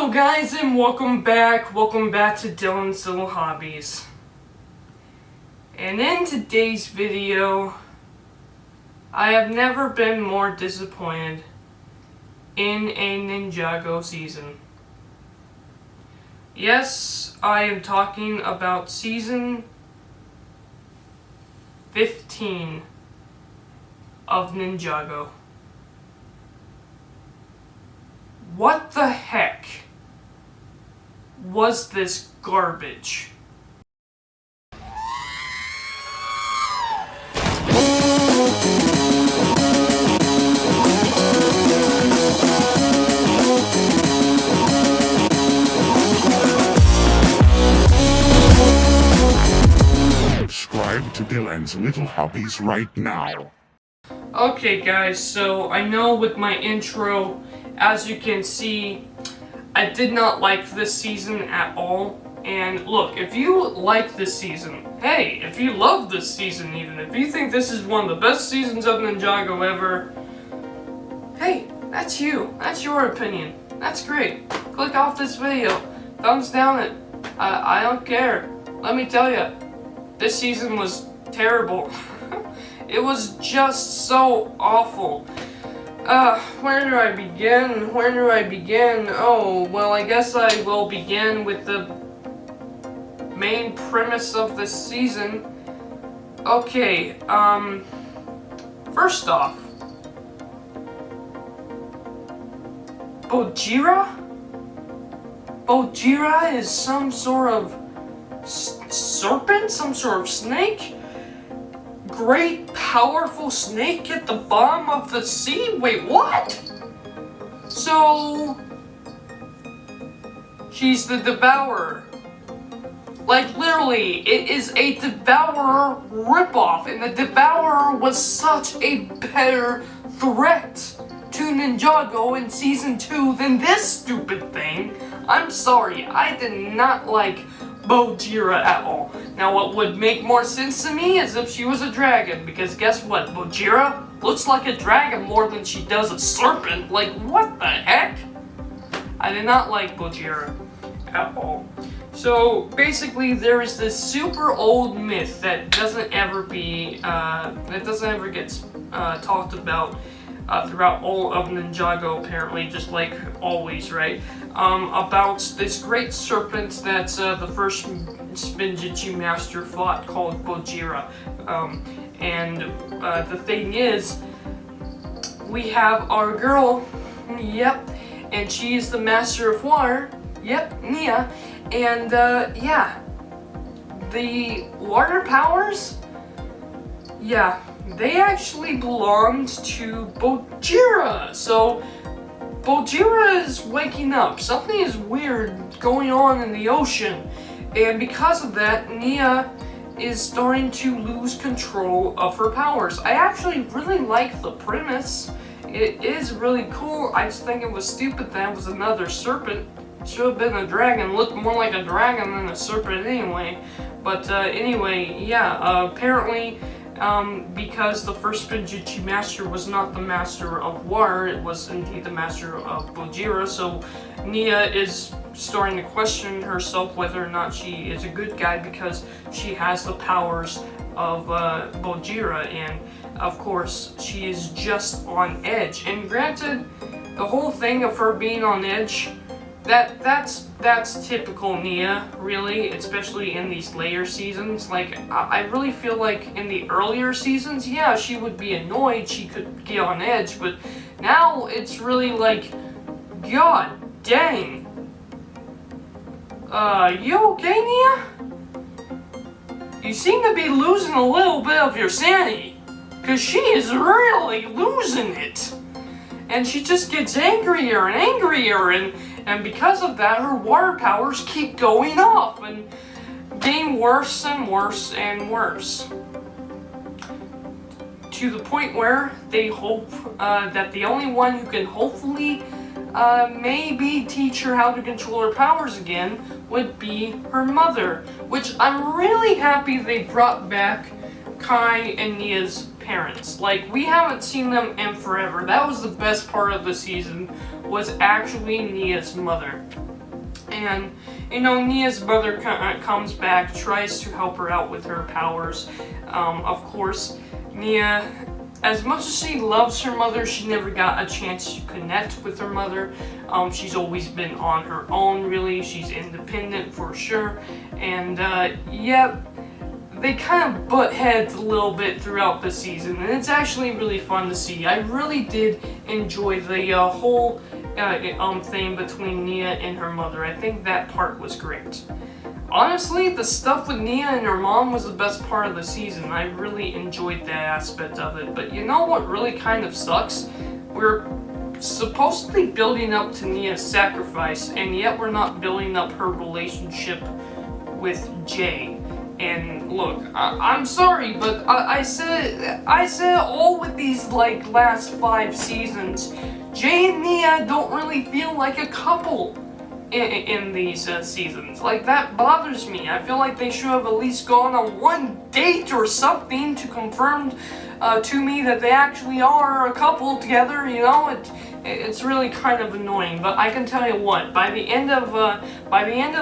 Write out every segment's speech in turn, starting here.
Hello guys and welcome back to Dylan's Little Hobbies. And in today's video, I have never been more disappointed in a Ninjago season. Yes, I am talking about season 15 of Ninjago. What the heck was this garbage? Subscribe to Dylan's Little Hobbies right now. Okay guys, so I know with my intro, as you can see, I did not like this season at all. And look, if you like this season, hey, if you love this season even, if you think this is one of the best seasons of Ninjago ever, hey, that's you. That's your opinion. That's great. Click off this video. Thumbs down it. I don't care. Let me tell you, this season was terrible. It was just so awful. Where do I begin? Oh, well, I guess I will begin with the main premise of this season. Okay, first off, Bojira? Bojira is some sort of serpent? Some sort of snake? Great, powerful snake at the bottom of the sea? Wait, what? So, she's the devourer. Like, literally, it is a devourer ripoff, and the devourer was such a better threat to Ninjago in Season 2 than this stupid thing. I'm sorry, I did not like Bojira at all. Now what would make more sense to me is if she was a dragon, because guess what? Bojira looks like a dragon more than she does a serpent. Like, what the heck? I did not like Bojira at all. So basically there is this super old myth that doesn't ever get talked about throughout all of Ninjago, apparently, just like always, right? About this great serpent that the first Spinjitzu master fought, called Bojira. The thing is, we have our girl, yep, and she is the master of water, yep, Nia, and yeah, the water powers, yeah, they actually belonged to Bojira. So Bojira is waking up. Something is weird going on in the ocean. And because of that, Nia is starting to lose control of her powers. I actually really like the premise. It is really cool. I just think it was stupid that it was another serpent. It should have been a dragon. Looked more like a dragon than a serpent anyway. But anyway, yeah, apparently because the first Spinjitzu master was not the master of water, it was indeed the master of Bojira, so Nia is starting to question herself whether or not she is a good guy because she has the powers of Bojira, and of course she is just on edge. And granted, the whole thing of her being on edge, that's typical Nia, really, especially in these later seasons. Like, I really feel like in the earlier seasons, yeah, she would be annoyed, she could get on edge, but now it's really like, god dang. You okay, Nia? You seem to be losing a little bit of your sanity, because she is really losing it. And she just gets angrier and angrier, and because of that, her water powers keep going up and getting worse and worse and worse. To the point where they hope that the only one who can hopefully maybe teach her how to control her powers again would be her mother. Which I'm really happy they brought back Kai and Nia's parents. Like, we haven't seen them in forever. That was the best part of the season, was actually Nia's mother. and Nia's brother comes back, tries to help her out with her powers. Of course, Nia, as much as she loves her mother, she never got a chance to connect with her mother. She's always been on her own, really. She's independent for sure. And they kind of butt heads a little bit throughout the season, and it's actually really fun to see. I really did enjoy the whole thing between Nia and her mother. I think that part was great. Honestly, the stuff with Nia and her mom was the best part of the season. I really enjoyed that aspect of it. But you know what really kind of sucks? We're supposedly building up to Nia's sacrifice, and yet we're not building up her relationship with Jay. And look, I'm sorry, but I said it all with these last 5 seasons. Jay and Nia don't really feel like a couple in these seasons. That bothers me. I feel like they should have at least gone on one date or something to confirm to me that they actually are a couple together. It's really kind of annoying. But I can tell you what, by the end of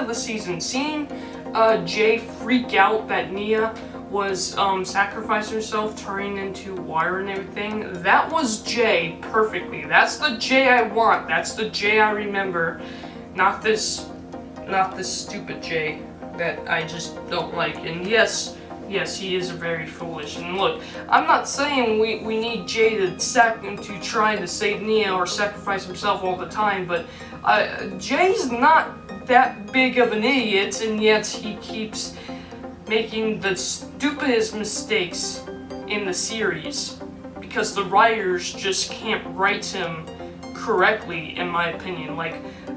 the season, seeing Jay freak out that Nia was sacrificing herself, turning into water and everything, that was Jay perfectly. That's the Jay I want. That's the Jay I remember. Not this stupid Jay that I just don't like. And yes, he is very foolish. And look, I'm not saying we need Jay to try to save Nia or sacrifice himself all the time, but Jay's not that big of an idiot, and yet he keeps making the stupidest mistakes in the series because the writers just can't write him correctly, in my opinion.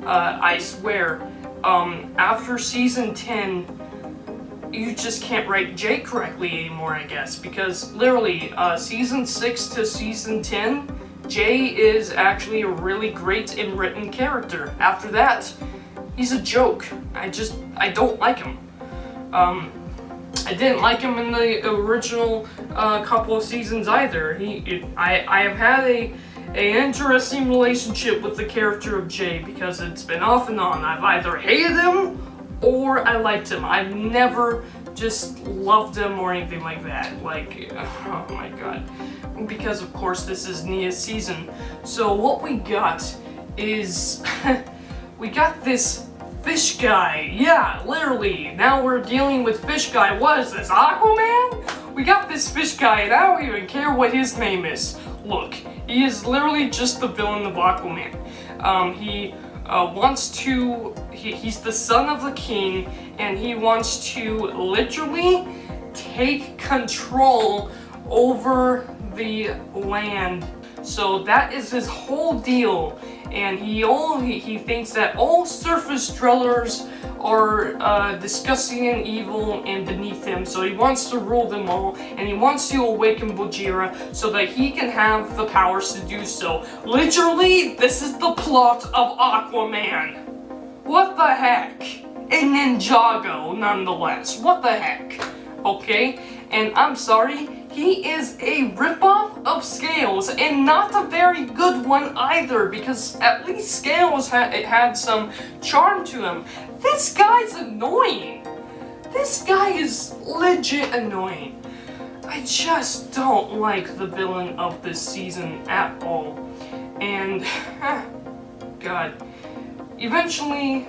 I swear, after season 10, you just can't write Jay correctly anymore, I guess, because literally, season 6 to season 10, Jay is actually a really great and written character. After that, he's a joke. I don't like him. I didn't like him in the original couple of seasons either. I have had an interesting relationship with the character of Jay because it's been off and on. I've either hated him or I liked him. I've never just loved him or anything like that. Oh my god. Because of course this is Nia's season. So what we got is we got this fish guy. Yeah, literally. Now we're dealing with fish guy. What is this, Aquaman? We got this fish guy and I don't even care what his name is. Look, he is literally just the villain of Aquaman. He's the son of the king, and he wants to literally take control over the land. So that is his whole deal, and he thinks that all surface dwellers are disgusting and evil and beneath him. So he wants to rule them all, and he wants to awaken Bajira so that he can have the powers to do so. Literally, this is the plot of Aquaman. What the heck? And Ninjago, nonetheless. What the heck? Okay, and I'm sorry, he is a ripoff of Scales, and not a very good one either, because at least Scales had some charm to him. This guy's annoying. This guy is legit annoying. I just don't like the villain of this season at all. And, God, eventually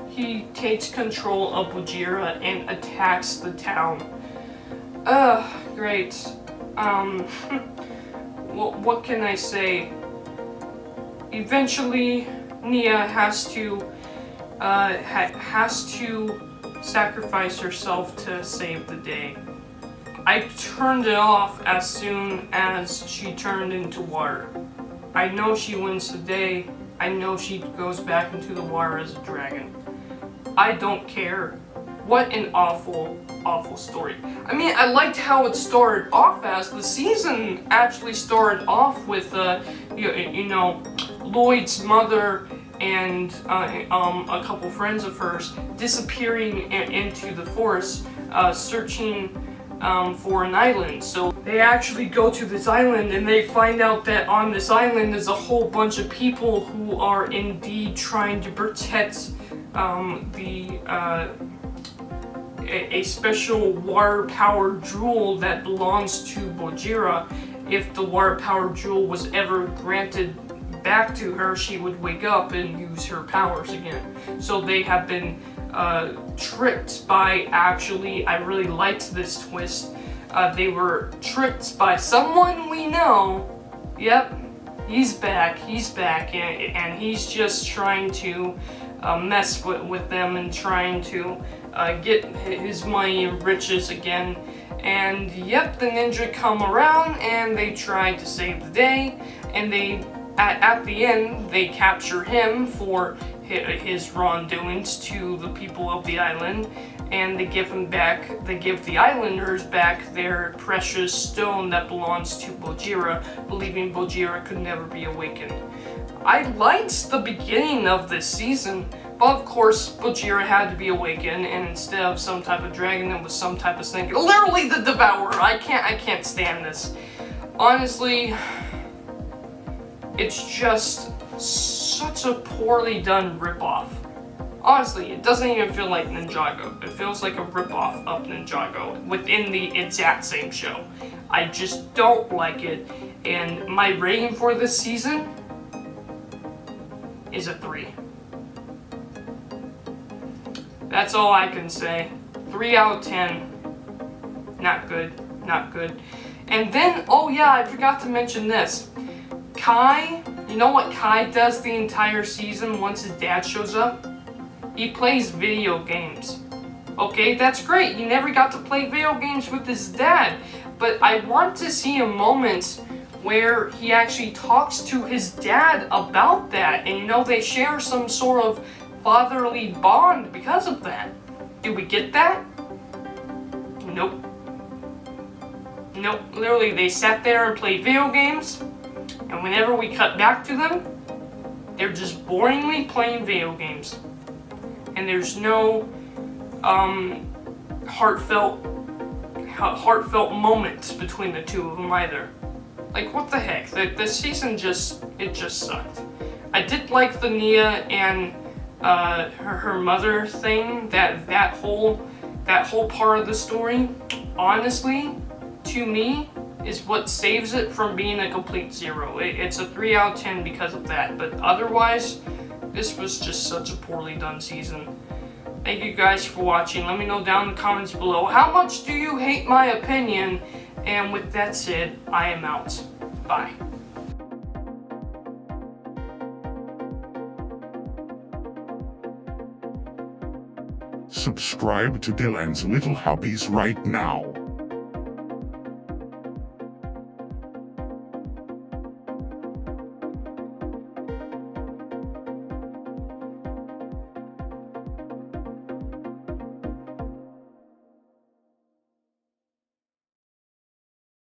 he takes control of Bajira and attacks the town. Great. What can I say? Eventually, Nia has to sacrifice herself to save the day. I turned it off as soon as she turned into water. I know she wins the day. I know she goes back into the water as a dragon. I don't care. What an awful, awful story. I mean, I liked how it started off as. The season actually started off with, Lloyd's mother and a couple friends of hers disappearing into the forest, searching for an island. So they actually go to this island and they find out that on this island there's a whole bunch of people who are indeed trying to protect a special water power jewel that belongs to Bojira. If the water power jewel was ever granted back to her, she would wake up and use her powers again. So they have been tricked by, actually, I really liked this twist. They were tricked by someone we know. Yep, he's back, and he's just trying to mess with them and trying to get his money and riches again. And yep, the ninja come around and they try to save the day, and they at the end they capture him for his wrongdoings to the people of the island, and they give the islanders back their precious stone that belongs to Bojira, believing Bojira could never be awakened. I liked the beginning of this season, but of course Bojira had to be awakened, and instead of some type of dragon, it was some type of snake. Literally the Devourer. I can't stand this. Honestly, it's just such a poorly done ripoff. Honestly, it doesn't even feel like Ninjago. It feels like a ripoff of Ninjago within the exact same show. I just don't like it, and my rating for this season is a 3. That's all I can say. 3 out of 10. Not good. Not good. And then, oh yeah, I forgot to mention this. Kai, you know what Kai does the entire season once his dad shows up? He plays video games. Okay, that's great. He never got to play video games with his dad. But I want to see a moment where he actually talks to his dad about that. And you know, they share some sort of fatherly bond because of that. Did we get that? Nope. Nope. Literally, they sat there and played video games. And whenever we cut back to them, they're just boringly playing video games. And there's no heartfelt moments between the two of them either. Like, what the heck? The season just sucked. I did like the Nia and her mother thing. That whole part of the story, honestly, to me, is what saves it from being a complete 0. It's a 3 out of 10 because of that, but otherwise, this was just such a poorly done season. Thank you guys for watching. Let me know down in the comments below, how much do you hate my opinion? And with that said, I am out. Bye. Subscribe to Dylan's Little Hobbies right now.